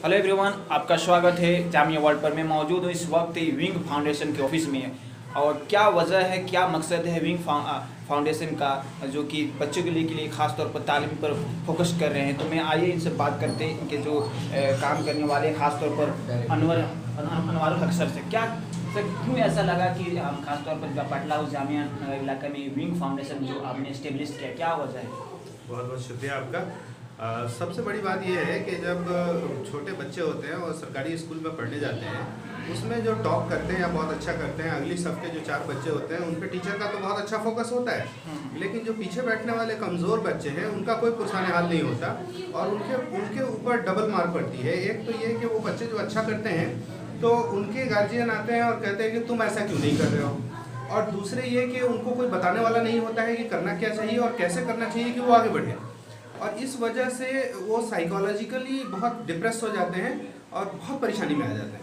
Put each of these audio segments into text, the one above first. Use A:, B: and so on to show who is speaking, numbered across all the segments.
A: Hello everyone, आपका स्वागत है जामिया वर्ल्ड पर। मैं मौजूद हूँ इस वक्त विंग फाउंडेशन के ऑफिस में। और क्या वजह है, क्या मकसद है विंग फाउंडेशन का, जो कि बच्चों के लिए ख़ास तौर पर तालीम पर फोकस कर रहे हैं। तो मैं आइए इनसे बात करते हैं कि जो काम करने वाले ख़ास तौर पर अनवारुल हक सर से। क्या सर, क्यों ऐसा लगा कि हम खास तौर पर पटला उस जामिया इलाके में विंग फाउंडेशन जो आपने इस्टेब्लिश किया, क्या वजह है?
B: बहुत बहुत शुक्रिया आपका। सबसे बड़ी बात यह है कि जब छोटे बच्चे होते हैं और सरकारी स्कूल में पढ़ने जाते हैं, उसमें जो टॉप करते हैं या बहुत अच्छा करते हैं, अगली सफ के जो 4 बच्चे होते हैं उन पे टीचर का तो बहुत अच्छा फोकस होता है, लेकिन जो पीछे बैठने वाले कमज़ोर बच्चे हैं उनका कोई पुरसाने हाल नहीं होता और उनके ऊपर डबल मार पड़ती है। एक तो ये कि वो बच्चे जो अच्छा करते हैं तो उनके गार्जियन आते हैं और कहते हैं कि तुम ऐसा क्यों नहीं कर रहे हो, और दूसरे ये कि उनको कोई बताने वाला नहीं होता है कि करना क्या चाहिए और कैसे करना चाहिए कि वो आगे बढ़े। और इस वजह से वो साइकोलॉजिकली बहुत डिप्रेस हो जाते हैं और बहुत परेशानी में आ जाते हैं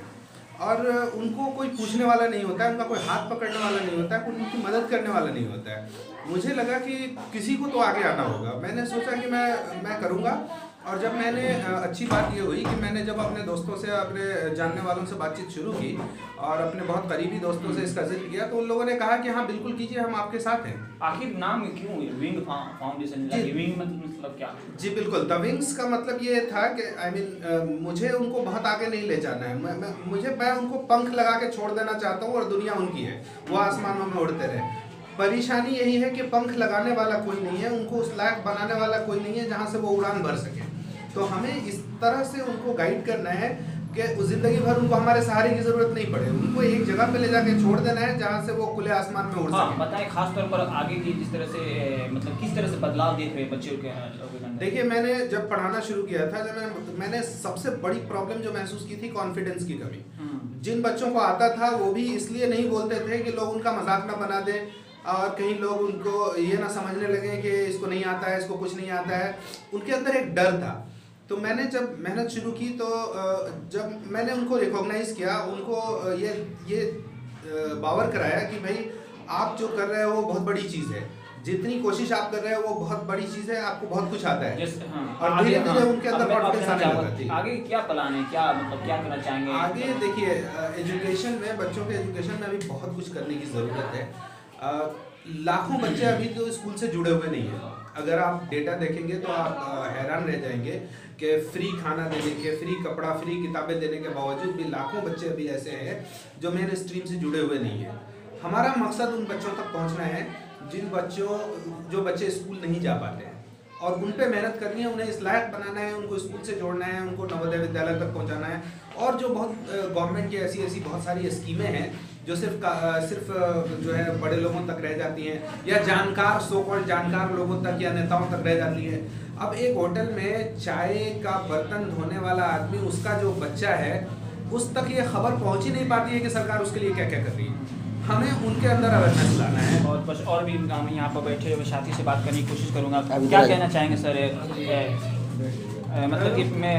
B: और उनको कोई पूछने वाला नहीं होता है, उनका कोई हाथ पकड़ने वाला नहीं होता है, कोई उनकी मदद करने वाला नहीं होता है। मुझे लगा कि किसी को तो आगे आना होगा। मैंने सोचा कि मैं करूँगा। और जब मैंने अच्छी बात ये हुई कि मैंने जब अपने दोस्तों से, अपने जानने वालों से बातचीत शुरू की और अपने बहुत करीबी दोस्तों से इसका जिक्र किया, तो उन लोगों ने कहा कि हाँ बिल्कुल कीजिए, हम आपके साथ हैं।
A: आखिर नाम क्यों विंग फाउंडेशन? विंग मतलब क्या?
B: जी बिल्कुल, द विंग्स का मतलब ये था कि मुझे उनको बहुत आगे नहीं ले जाना है। मैं उनको पंख लगा के छोड़ देना चाहता हूँ और दुनिया उनकी है, वो आसमानों में उड़ते रहे। परेशानी यही है कि पंख लगाने वाला कोई नहीं है, उनको उस लायक बनाने वाला कोई नहीं है जहाँ से वो उड़ान भर सके। तो हमें इस तरह से उनको गाइड करना है कि ज़िंदगी भर उनको हमारे सहारे की ज़रूरत नहीं पड़े, उनको एक जगह पे ले जाके छोड़ देना है जहाँ से वो खुले आसमान में उड़ सके।
A: बताएं खास तौर पर आगे की जिस तरह से मतलब किस तरह से बदलाव देख रहे हैं बच्चों के।
B: देखिए, मैंने जब पढ़ाना शुरू किया था, जब मैंने सबसे बड़ी प्रॉब्लम जो महसूस की थी, कॉन्फिडेंस की कमी। जिन बच्चों को आता था वो भी इसलिए नहीं बोलते थे कि लोग उनका मजाक ना बना दें और कहीं लोग उनको ये ना समझने लगे कि इसको नहीं आता है, इसको कुछ नहीं आता है। उनके अंदर एक डर था। तो मैंने जब मेहनत शुरू की तो जब मैंने उनको रिकॉग्नाइज़ किया, उनको ये बावर कराया कि भाई आप जो कर रहे हो वो बहुत बड़ी चीज़ है, जितनी कोशिश आप कर रहे हो वो बहुत बड़ी चीज़ है, आपको बहुत कुछ आता है। और धीरे धीरे उनके अंदर कॉन्फिडेंस आने लगा थी।
A: आगे क्या प्लान है, क्या मतलब क्या करना चाहेंगे
B: आगे? देखिए, एजुकेशन में, बच्चों के एजुकेशन में अभी बहुत कुछ करने की ज़रूरत है। लाखों बच्चे अभी तो स्कूल से जुड़े हुए नहीं हैं। अगर आप डेटा देखेंगे तो आप हैरान रह जाएंगे कि फ्री खाना देने के, फ्री कपड़ा, फ्री किताबें देने के बावजूद भी लाखों बच्चे अभी ऐसे हैं जो मेन स्ट्रीम से जुड़े हुए नहीं हैं। हमारा मकसद उन बच्चों तक पहुंचना है जो बच्चे स्कूल नहीं जा पाते हैं, और उन पे मेहनत करनी है, उन्हें इस लायक बनाना है, उनको स्कूल से जोड़ना है, उनको नवोदय विद्यालय तक पहुंचाना है। और जो बहुत गवर्नमेंट की ऐसी बहुत सारी स्कीमें हैं जो सिर्फ जो है बड़े लोगों तक रह जाती हैं या जानकार, सो कॉल्ड जानकार लोगों तक या नेताओं तक रह जाती है। अब एक होटल में चाय का बर्तन धोने वाला आदमी, उसका जो बच्चा है, उस तक ये खबर पहुंच ही नहीं पाती है कि सरकार उसके लिए क्या क्या कर रही है। हमें उनके अंदर अवेयरनेस लाना है।
A: और बस और भी हम यहाँ पर बैठे हुए साथी से बात करने की कोशिश करूँगा। क्या कहना चाहेंगे सर? मतलब कि मैं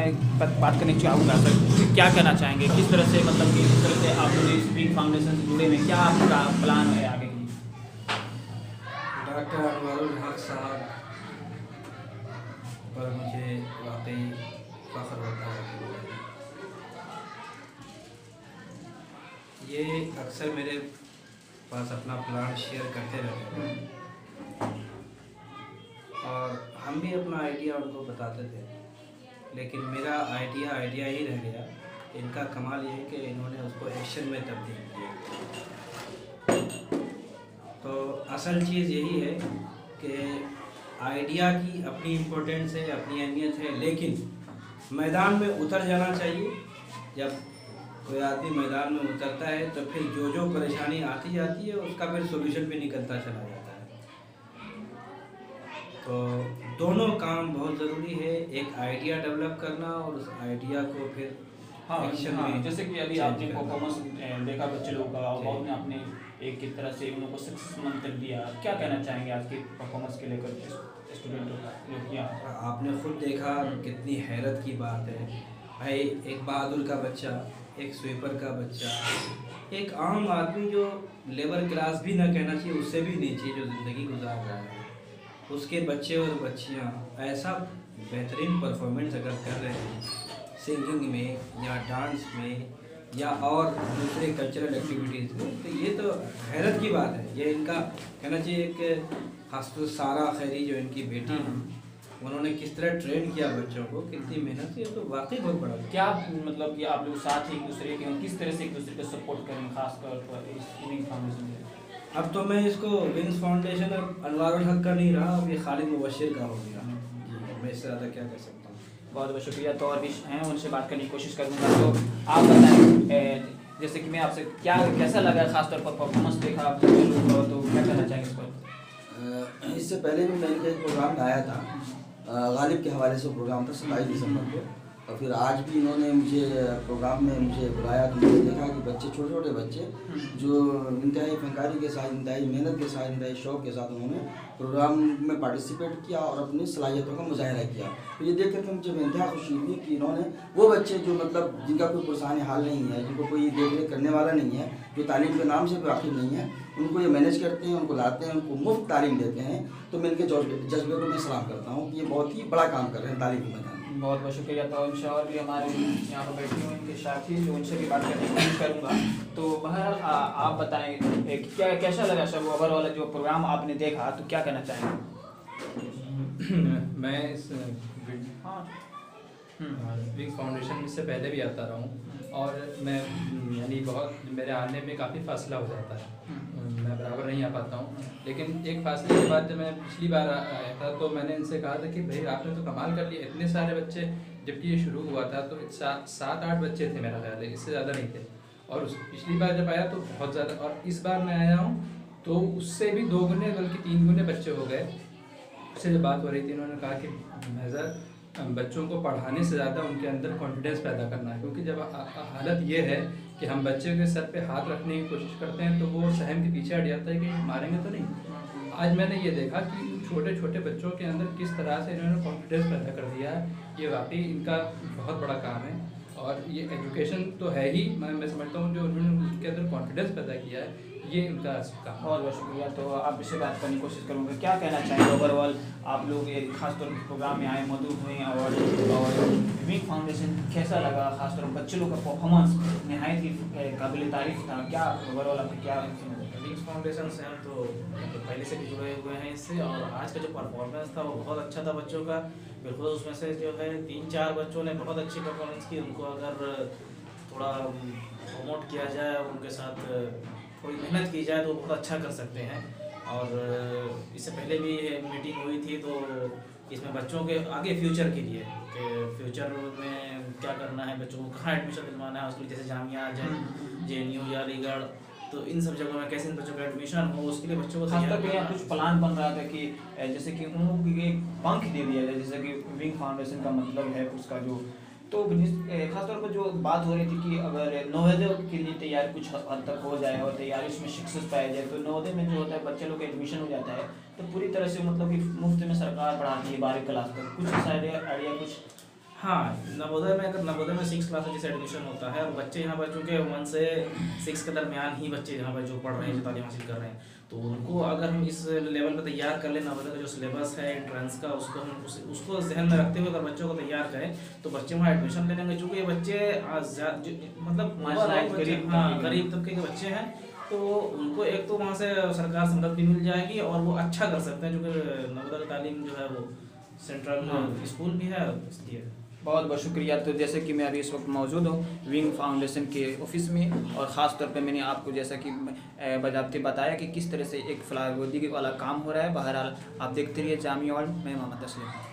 A: बात करने चाहूँगा सर, क्या कहना चाहेंगे, किस तरह से मतलब कि किस तरह से आप लोग इस विंग फाउंडेशन से जुड़े हुए, क्या आपका प्लान है आगे?
C: डॉक्टर अनवारुल हक साहब पर मुझे वाकई फख्र होता है। ये अक्सर मेरे पास अपना प्लान शेयर करते रहते हैं और हम भी अपना आइडिया उनको बताते थे, लेकिन मेरा आइडिया ही रह गया। इनका कमाल ये है कि इन्होंने उसको एक्शन में तब्दील किया। तो असल चीज़ यही है कि आइडिया की अपनी इम्पोर्टेंस है, अपनी अहमियत है, लेकिन मैदान में उतर जाना चाहिए। जब कोई आदमी मैदान में उतरता है तो फिर जो परेशानी आती जाती है उसका फिर सोल्यूशन भी निकलता चला जाता है। तो दोनों काम बहुत ज़रूरी है, एक आइडिया डेवलप करना और उस आइडिया को फिर एक्शन में।
A: जैसे कि अभी आपने परफॉर्मेंस देखा बच्चे लोगों का, बहुत ने अपने एक तरह से उनको सक्सेस मंत्र दिया। क्या कहना चाहेंगे आज के परफॉर्मेंस के लेकर स्टूडेंटों का?
C: आपने खुद देखा, कितनी हैरत की बात है भाई। एक बहादुर का बच्चा, एक स्वीपर का बच्चा, एक आम आदमी जो लेबर क्लास भी ना कहना चाहिए, उससे भी नीचे जो ज़िंदगी गुजार रहा है, उसके बच्चे और बच्चियां ऐसा बेहतरीन परफॉर्मेंस अगर कर रहे हैं, सिंगिंग में या डांस में या और दूसरे कल्चरल एक्टिविटीज़ में। तो ये तो हैरत की बात है। ये इनका कहना चाहिए एक खासतौर सारा खैरी जो इनकी बेटी है, उन्होंने किस तरह ट्रेन किया बच्चों को, कितनी मेहनत से, ये तो वाकई बहुत बड़ा है।
A: क्या मतलब कि आप लोग साथ ही एक दूसरे के किस तरह से एक दूसरे को सपोर्ट करें, खासतौर पर इस विंग फाउंडेशन में?
C: अब तो मैं इसको विंग्स फाउंडेशन अब अनवारुल हक का नहीं रहा, अब ये खालिद मुबशिर का हो गया जी। मैं इससे ज़्यादा क्या कह सकता हूँ।
A: बहुत बहुत शुक्रिया। तो और भी हैं, उनसे बात करने की कोशिश करूँगा। तो आप बताएं, जैसे कि मैं आपसे कैसा लगा, खासतौर पर परफॉर्मेंस देखा आप लोग को, तो क्या कहना चाहेंगे इस पर?
D: इससे पहले भी मैंने एक प्रोग्राम गाया था, गालिब के हवाले से प्रोग्राम था 27 दिसंबर को, और फिर आज भी इन्होंने मुझे प्रोग्राम में मुझे बुलाया। तो मैंने देखा कि बच्चे, छोटे छोटे बच्चे जो इंतहाई फनकारी के साथ, इंतहाई मेहनत के साथ, इंतहाई शौक़ के साथ उन्होंने प्रोग्राम में पार्टिसिपेट किया और अपनी सलाहियतों का मुजाहरा किया। तो ये देख करके मुझे बेइंतहा खुशी हुई कि इन्होंने वो बच्चे जो मतलब जिनका कोई पुरसानी हाल नहीं है, जिनको कोई देख रेख करने वाला नहीं है, जो तालीम के नाम से भी वाकिफ़ नहीं है, उनको ये मैनेज करते हैं, उनको लाते हैं, उनको मुफ्त तालीम देते हैं। तो मैं इनके जज्बे को मैं सलाम करता हूँ कि ये बहुत ही बड़ा काम कर रहे हैं तालीम के मैदान में।
A: बहुत बहुत शुक्रिया। तो उनसे और भी हमारे यहाँ पर बैठे हुए इनके साथी, जो उनसे भी बात करने की कोशिश करूँगा। तो बहरहाल आप बताएं क्या कैसा लगा सब ओवरऑल जो प्रोग्राम आपने देखा, तो क्या कहना चाहेंगे?
E: मैं इस
A: हाँ
E: विंग फाउंडेशन से पहले भी आता रहा हूँ, और मैं यानी बहुत मेरे आने में काफ़ी फासला हो जाता है, मैं बराबर नहीं आ पाता हूँ। लेकिन एक फासले के बाद जब मैं पिछली बार आया था तो मैंने इनसे कहा था कि भाई आपने तो कमाल कर लिया, इतने सारे बच्चे। जबकि ये शुरू हुआ था तो 7-8 बच्चे थे मेरा ख्याल है, इससे ज़्यादा नहीं थे। और पिछली बार जब आया तो बहुत ज़्यादा, और इस बार मैं आया हूँ तो उससे भी 2 गुने बल्कि 3 गुने बच्चे हो गए। उससे जब बात हो रही थी, उन्होंने कहा कि महज़र बच्चों को पढ़ाने से ज़्यादा उनके अंदर कॉन्फिडेंस पैदा करना है, क्योंकि जब हालत ये है कि हम बच्चे के सर पे हाथ रखने की कोशिश करते हैं तो वो सहम के पीछे हट जाता है कि मारेंगे तो नहीं। आज मैंने ये देखा कि छोटे छोटे बच्चों के अंदर किस तरह से इन्होंने कॉन्फिडेंस पैदा कर दिया है, ये वाकई इनका बहुत बड़ा काम है। और ये एजुकेशन तो है ही, मैं समझता हूँ जो उन्होंने उनके अंदर कॉन्फिडेंस पैदा किया है, ये उनका काम।
A: बहुत बहुत शुक्रिया। तो आप इससे बात करने की कोशिश करूँगा, क्या कहना चाहेंगे ओवरऑल? आप लोग ये खासतौर पर प्रोग्राम में आए, मौजूद हुए, और विंग फाउंडेशन कैसा लगा? खासतौर पर बच्चे लोग का परफॉर्मेंस नहायत ही काबिल तारीफ था। क्या ओवरऑल आपको क्या?
F: विंग्स फाउंडेशन से हम तो पहले से भी जुड़े हुए हैं इससे, और आज का जो परफॉर्मेंस था वो बहुत अच्छा था बच्चों का। बिल्कुल उसमें से जो है 3-4 बच्चों ने बहुत अच्छी परफॉर्मेंस की। उनको अगर थोड़ा प्रमोट किया जाए, उनके साथ थोड़ी मेहनत की जाए तो बहुत अच्छा कर सकते हैं। और इससे पहले भी मीटिंग हुई थी, तो इसमें बच्चों के आगे फ्यूचर के लिए कि फ्यूचर में क्या करना है, बच्चों को कहाँ एडमिशन दिलवाना है, उसके लिए जैसे जामिया, JNU या अलीगढ़, तो इन सब जगहों में कैसे इन बच्चों का एडमिशन हो, उसके लिए बच्चों को
A: खासतौर पे यहाँ कुछ प्लान बन रहा था कि जैसे कि उन लोगों को एक पंख दे दिया जाए, जैसे कि विंग फाउंडेशन का मतलब है उसका जो, तो खासतौर पर जो बात हो रही थी कि अगर नवोदय के लिए तैयारी कुछ हद तक हो जाए और तैयारी उसमें सक्सेस पाया जाए, तो नवोदय में जो होता है बच्चे लोग का एडमिशन हो जाता है, तो पूरी तरह से मतलब कि मुफ्त में सरकार पढ़ाती है 12वीं क्लास तक। कुछ ऐसा आइडिया कुछ?
F: हाँ, नवोदय में अगर नवोदय में 6 क्लास में जैसे एडमिशन होता है, और बच्चे यहाँ पर चूँकि 1 से 6 के दरमियान ही बच्चे यहाँ पर जो पढ़ रहे हैं, जो तालीम हासिल कर रहे हैं, तो उनको अगर हम इस लेवल पर तैयार कर लें, नवोदय का जो सिलेबस है एंट्रेंस का, उसको हम उसको जहन में रखते हुए अगर बच्चों को तैयार करें तो बच्चे वहाँ एडमिशन ले लेंगे। चूँकि ये बच्चे मतलब गरीब तबके के बच्चे हैं, तो उनको एक तो वहाँ से सरकार से मदद भी मिल जाएगी और वो अच्छा कर सकते हैं, क्योंकि नवोदय तालीम जो है वो सेंट्रल स्कूल भी है, इसलिए।
A: बहुत बहुत शुक्रिया। तो जैसे कि मैं अभी इस वक्त मौजूद हूँ विंग फाउंडेशन के ऑफिस में, और ख़ास तौर पे मैंने आपको जैसा कि बजाबते बताया कि किस तरह से एक फलावर्दी वाला काम हो रहा है। बहरहाल आप देखते रहिए जामिया वर्ल्ड। मैं मोहम्मद असलम।